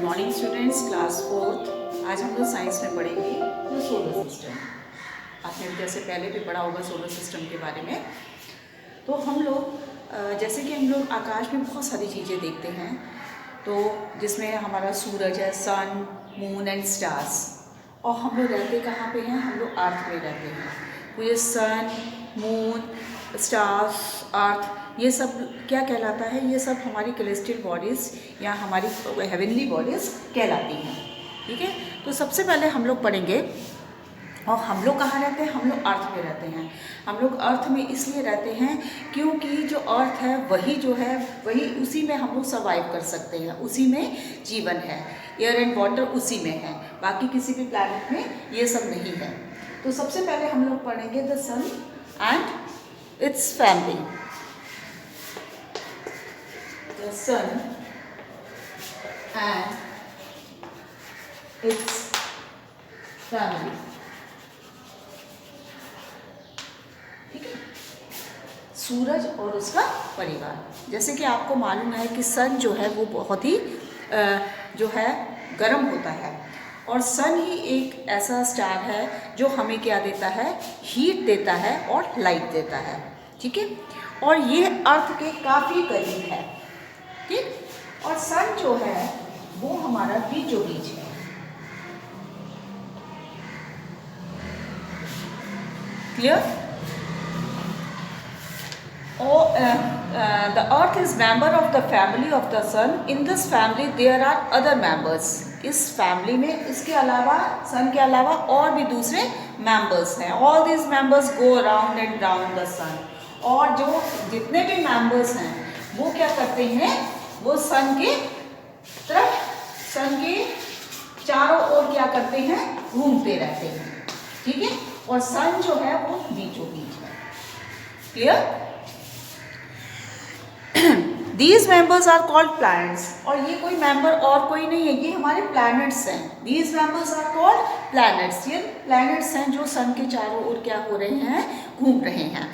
Morning students, class 4। आज हम लोग साइंस में पढ़ेंगे जो सोलर सिस्टम। आपने जैसे पहले भी पढ़ा होगा सोलर सिस्टम के बारे में। तो हम लोग जैसे कि हम लोग आकाश में बहुत सारी चीज़ें देखते हैं, तो जिसमें हमारा सूरज है, सन, मून एंड स्टार्स। और हम लोग रहते कहाँ पे हैं? हम लोग अर्थ में रहते हैं। तो ये सन, मून, स्टार्स, अर्थ, ये सब क्या कहलाता है? ये सब हमारी कैलेस्टियल बॉडीज़ या हमारी हेवनली बॉडीज़ कहलाती हैं। ठीक है, तो सबसे पहले हम लोग पढ़ेंगे। और हम लोग कहाँ रहते हैं? हम लोग अर्थ में रहते हैं। हम लोग अर्थ में इसलिए रहते हैं क्योंकि जो अर्थ है वही जो है वही उसी में हम लोग सर्वाइव कर सकते हैं, उसी में जीवन है। एयर एंड वाटर उसी में है, बाकी किसी भी प्लैनेट में ये सब नहीं है। तो सबसे पहले हम लोग पढ़ेंगे the sun and its family. The sun and its family. सूरज और उसका परिवार। जैसे कि आपको मालूम है कि सन जो है वो बहुत ही जो है गर्म होता है, और सन ही एक ऐसा स्टार है जो हमें क्या देता है? हीट देता है और लाइट देता है। ठीक है, और ये अर्थ के काफ़ी करीब है। ठीक, और सन जो है वो हमारा बीचों बीच है। Clear? The earth is member of the family of the sun. In this family there are other members. इस फैमिली में इसके अलावा, सन के अलावा और भी दूसरे मेंबर्स हैं। All these members go around and round the sun. और जो जितने भी मेंबर्स हैं वो क्या करते हैं? वो सन के तरफ, सन के चारों ओर क्या करते हैं? घूमते रहते हैं। ठीक है, और सन जो है वो बीचों बीच है। Clear? These members are called planets. और ये कोई मेंबर और कोई नहीं है, ये हमारे प्लैनेट्स हैं। These members are called planets. ये प्लैनेट्स हैं जो सन के चारों ओर क्या हो रहे हैं? घूम रहे हैं।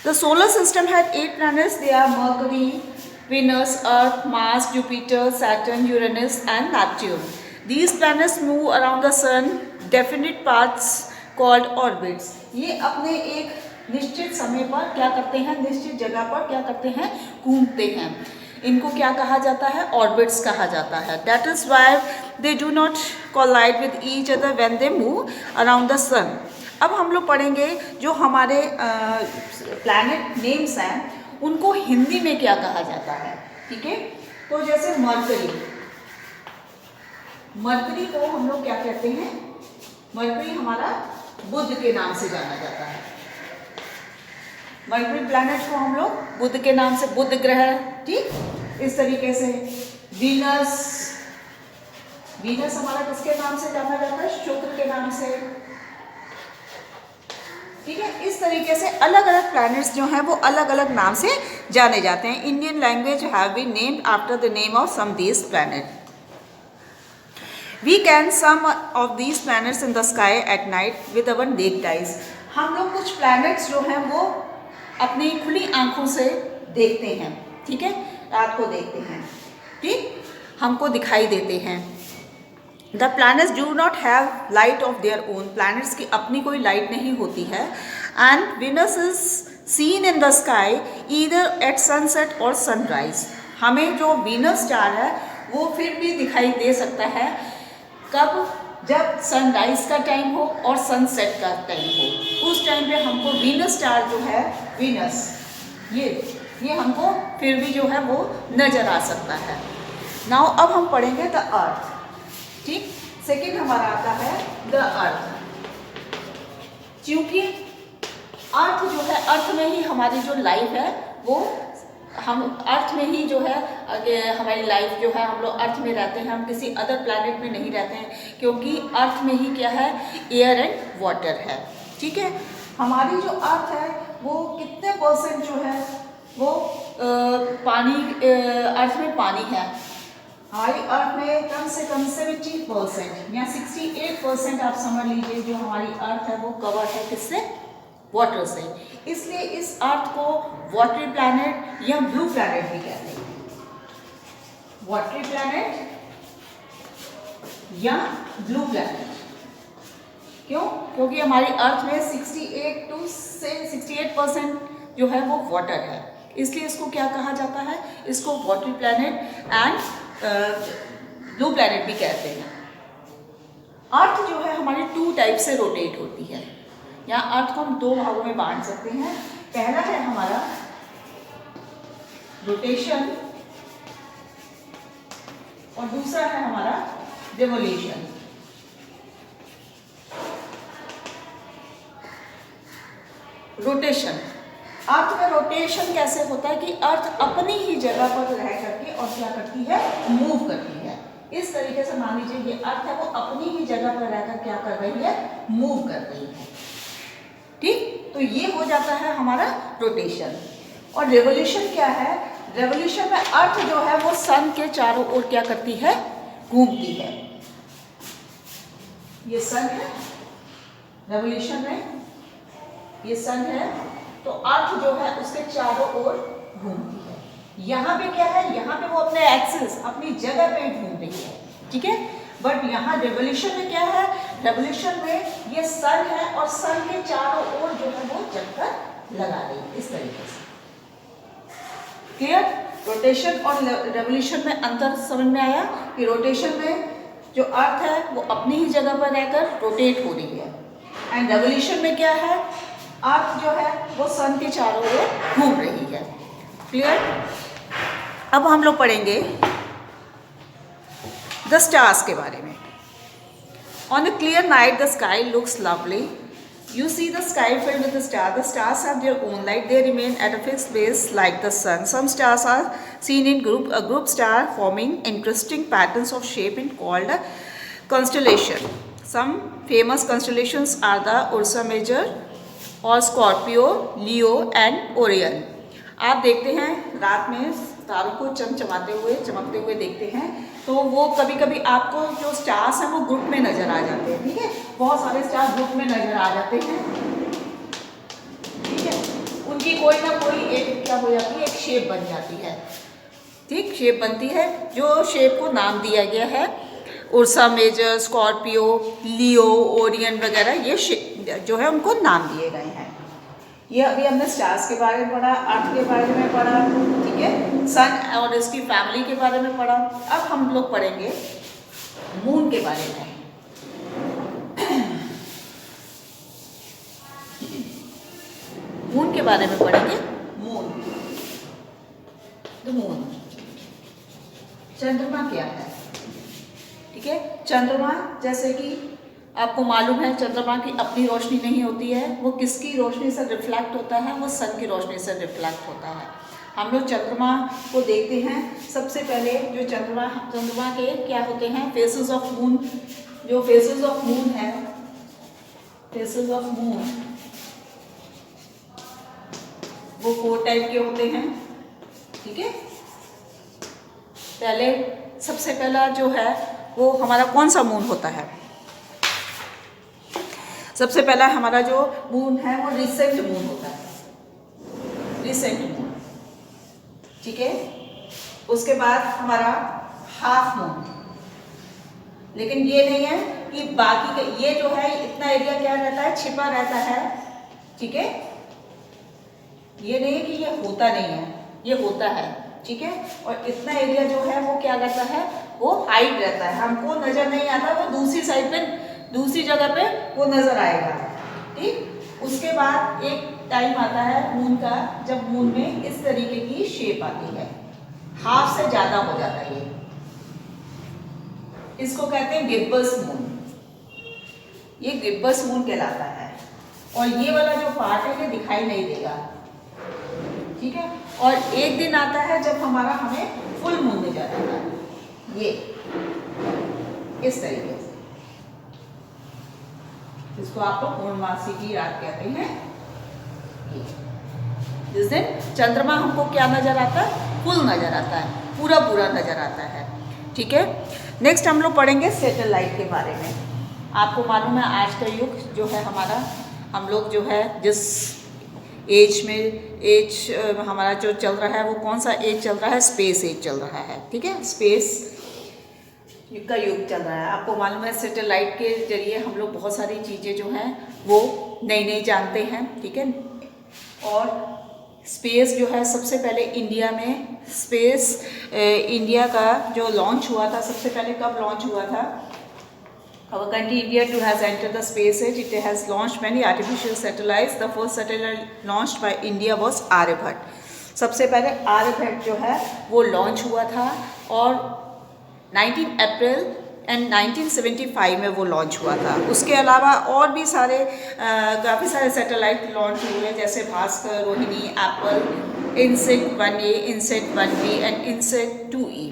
The solar system had 8 planets. They are Mercury, Venus, Earth, Mars, Jupiter, Saturn, Uranus and Neptune. These planets move around the sun definite paths called orbits. ये अपने एक निश्चित समय पर क्या करते हैं? निश्चित जगह पर क्या करते हैं? घूमते हैं। इनको क्या कहा जाता है? ऑर्बिट्स कहा जाता है। That is why they do not collide with each other when they move around the sun. अब हम लोग पढ़ेंगे जो हमारे प्लैनेट नेम्स हैं उनको हिंदी में क्या कहा जाता है। ठीक है, तो जैसे मरकरी, मरकरी को हम लोग क्या कहते हैं? मरकरी हमारा बुध के नाम से जाना जाता है। मरकरी प्लैनेट को हम लोग बुध के नाम से, बुध ग्रह, ठीक, इस तरीके से। वीनस, वीनस हमारा किसके नाम से जाना जाता है? शुक्र के नाम से। ठीक है, इस तरीके से अलग अलग प्लैनेट्स जो हैं वो अलग अलग नाम से जाने जाते हैं। Indian language have been named after the name of some these planet. We can some of these planets in the sky at night with our naked eyes. हम लोग कुछ प्लैनेट्स जो हैं वो अपनी खुली आंखों से देखते हैं। ठीक है, रात को देखते हैं, ठीक, हमको दिखाई देते हैं। The planets do not have light of their own. Planets की अपनी कोई लाइट नहीं होती है। And Venus is seen in the sky either at sunset or sunrise. हमें जो वीनस स्टार है वो फिर भी दिखाई दे सकता है कब? जब सनराइज का टाइम हो और सनसेट का टाइम हो। उस टाइम पे हमको वीनस स्टार जो है, वीनस, ये हमको फिर भी जो है वो नज़र आ सकता है। नाउ अब हम पढ़ेंगे द अर्थ। ठीक, सेकेंड हमारा आता है द अर्थ। क्योंकि अर्थ जो है, अर्थ में ही हमारी जो लाइफ है वो, हम अर्थ में ही जो है हमारी लाइफ जो है, हम लोग अर्थ में रहते हैं, हम किसी अदर प्लैनेट में नहीं रहते हैं, क्योंकि अर्थ में ही क्या है? एयर एंड वाटर है। ठीक है, हमारी जो अर्थ है वो कितने परसेंट जो है वो पानी, अर्थ में पानी है। हमारी अर्थ में कम से कम 70% या 68% आप समझ लीजिए जो हमारी अर्थ है वो कवर है किससे? वाटर से। इसलिए इस अर्थ को वाटरी प्लैनेट या ब्लू प्लैनेट भी कहते हैं। वाटरी प्लैनेट या ब्लू प्लैनेट। क्यों? क्योंकि हमारी अर्थ में 68% जो है वो वाटर है, इसलिए इसको क्या कहा जाता है, इसको water planet and blue planet भी कहते हैं। अर्थ जो है हमारी 2 टाइप से रोटेट होती है। यहाँ अर्थ को हम 2 भागों में बांट सकते हैं। पहला है हमारा रोटेशन और दूसरा है हमारा रिवोल्यूशन। रोटेशन, अर्थ में रोटेशन कैसे होता है कि अर्थ अपनी ही जगह पर रह करके और क्या करती है, मूव करती है। इस तरीके से मान लीजिए ये अर्थ है वो अपनी ही जगह पर रहकर क्या कर रही है, मूव कर रही है। ठीक, तो ये हो जाता है हमारा रोटेशन। और रेवोल्यूशन क्या है, रेवोल्यूशन में अर्थ जो है वो सन के चारों ओर क्या करती है, घूमती है। ये सन है, रेवोल्यूशन में ये सन है, तो अर्थ जो है उसके चारों ओर घूमती है। यहाँ पे क्या है, यहाँ पे वो अपने एक्सिस, अपनी जगह पे घूम रही है। ठीक है, बट यहाँ रेवोल्यूशन में क्या है, रेवोल्यूशन में ये सन है और सन के चारों ओर जो है वो चक्कर लगा रही है, इस तरीके से। क्लियर? रोटेशन और रेवोल्यूशन में अंतर समझ में आया कि रोटेशन में जो अर्थ है वो अपनी ही जगह पर रहकर रोटेट हो रही है, एंड रेवोल्यूशन में क्या है, अर्थ जो है वो सन के चारों ओर घूम रही है। क्लियर? अब हम लोग पढ़ेंगे द स्टार्स के बारे में। On a clear night the sky looks lovely, you see the sky filled with the stars. The stars have their own light. They remain at a fixed place like the sun. Some stars are seen in a group star forming interesting patterns of shape and called a constellation. Some famous constellations are the Ursa Major और Scorpio, Leo and Orion. आप देखते हैं रात में तारों को चमकते हुए देखते हैं, तो वो कभी कभी आपको जो स्टार्स हैं वो ग्रुप में नजर आ जाते हैं। ठीक है, बहुत सारे स्टार ग्रुप में नजर आ जाते हैं। ठीक है, उनकी कोई ना कोई एक क्या हो जाती है, एक शेप बन जाती है। ठीक, शेप बनती है, जो शेप को नाम दिया गया है उर्सा मेजर, स्कॉर्पियो, लियो, ओरियन वगैरह, ये जो है उनको नाम दिए गए हैं। ये अभी हमने स्टार्स के बारे में पढ़ा, अर्थ के बारे में पढ़ा, ठीक है, सन और इसकी फैमिली के बारे में पढ़ा। अब हम लोग पढ़ेंगे मून के बारे में। मून के बारे में पढ़ेंगे। मून, द मून, चंद्रमा क्या है। ठीक है, चंद्रमा जैसे कि आपको मालूम है चंद्रमा की अपनी रोशनी नहीं होती है, वो किसकी रोशनी से रिफ्लेक्ट होता है, वो सन की रोशनी से रिफ्लेक्ट होता है। हम लोग चंद्रमा को देखते हैं, सबसे पहले जो चंद्रमा के क्या होते हैं, फेसेस ऑफ मून। जो फेसेस ऑफ मून है, फेसेस ऑफ मून वो 4 टाइप के होते हैं। ठीक है, पहले सबसे पहला जो है वो हमारा कौन सा मून होता है, सबसे पहला हमारा जो मून है वो रिसेंट मून होता है, रिसेंट मून। ठीक है, उसके बाद हमारा हाफ मून, लेकिन ये नहीं है कि बाकी के, ये जो है इतना एरिया क्या रहता है, छिपा रहता है। ठीक है, ये नहीं है कि ये होता नहीं है, ये होता है। ठीक है, और इतना एरिया जो है वो क्या रहता है, वो हाइड रहता है, हमको नजर नहीं आता, वो दूसरी साइड पे, दूसरी जगह पे वो नजर आएगा। ठीक, उसके बाद एक टाइम आता है मून का, जब मून में इस तरीके की शेप आती है, हाफ से ज्यादा हो जाता है, ये इसको कहते हैं गिब्बस मून। ये गिब्बस मून कहलाता है, और ये वाला जो पार्ट है ये दिखाई नहीं देगा। ठीक है, और एक दिन आता है जब हमें फुल मून नजर आता है, ये इस तरीके से, इसको आप लोग पूर्णमासी की रात कहते हैं। जिस दिन चंद्रमा हमको क्या नजर आता है, फुल नजर आता है, पूरा नजर आता है। ठीक है, नेक्स्ट हम लोग पढ़ेंगे सैटेलाइट के बारे में। आपको मालूम है आज का युग जो है हमारा, हम लोग जो है जिस एज हमारा जो चल रहा है वो कौन सा एज चल रहा है, स्पेस एज चल रहा है। ठीक है, स्पेस युग का युग चल रहा है। आपको मालूम है सैटेलाइट के जरिए हम लोग बहुत सारी चीज़ें जो हैं वो नई नई जानते हैं, ठीक है। और स्पेस जो है सबसे पहले इंडिया में स्पेस इंडिया का जो लॉन्च हुआ था, सबसे पहले कब लॉन्च हुआ था? Our country India too has entered the space age. It has launched many artificial satellites. The first satellite launched by India was Aryabhata. सबसे पहले आर्यभट्ट जो है वो लॉन्च हुआ था और 19 अप्रैल 1975 में वो लॉन्च हुआ था। उसके अलावा और भी सारे काफ़ी सारे सैटेलाइट लॉन्च हुए, जैसे Bhaskar, Rohini, Apple, INSAT 1A, INSAT 1B and INSAT 2E,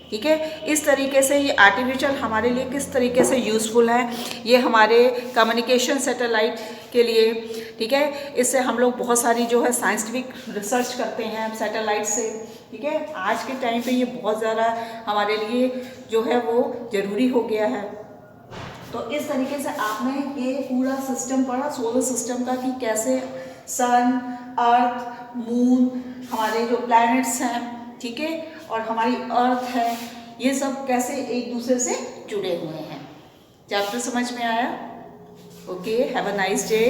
ठीक है। इस तरीके से ये आर्टिफिशियल हमारे लिए किस तरीके से यूज़फुल है, ये हमारे कम्युनिकेशन सैटेलाइट के लिए, ठीक है। इससे हम लोग बहुत सारी जो है साइंटिफिक रिसर्च करते हैं सैटेलाइट से, ठीक है। आज के टाइम पे ये बहुत ज़्यादा हमारे लिए जो है वो ज़रूरी हो गया है। तो इस तरीके से आपने ये पूरा सिस्टम पढ़ा सोलर सिस्टम का, कि कैसे सन, अर्थ, मून, हमारे जो प्लैनेट्स हैं, ठीक है, और हमारी अर्थ है, ये सब कैसे एक दूसरे से जुड़े हुए हैं। चैप्टर समझ में आया? Okay, have a nice day.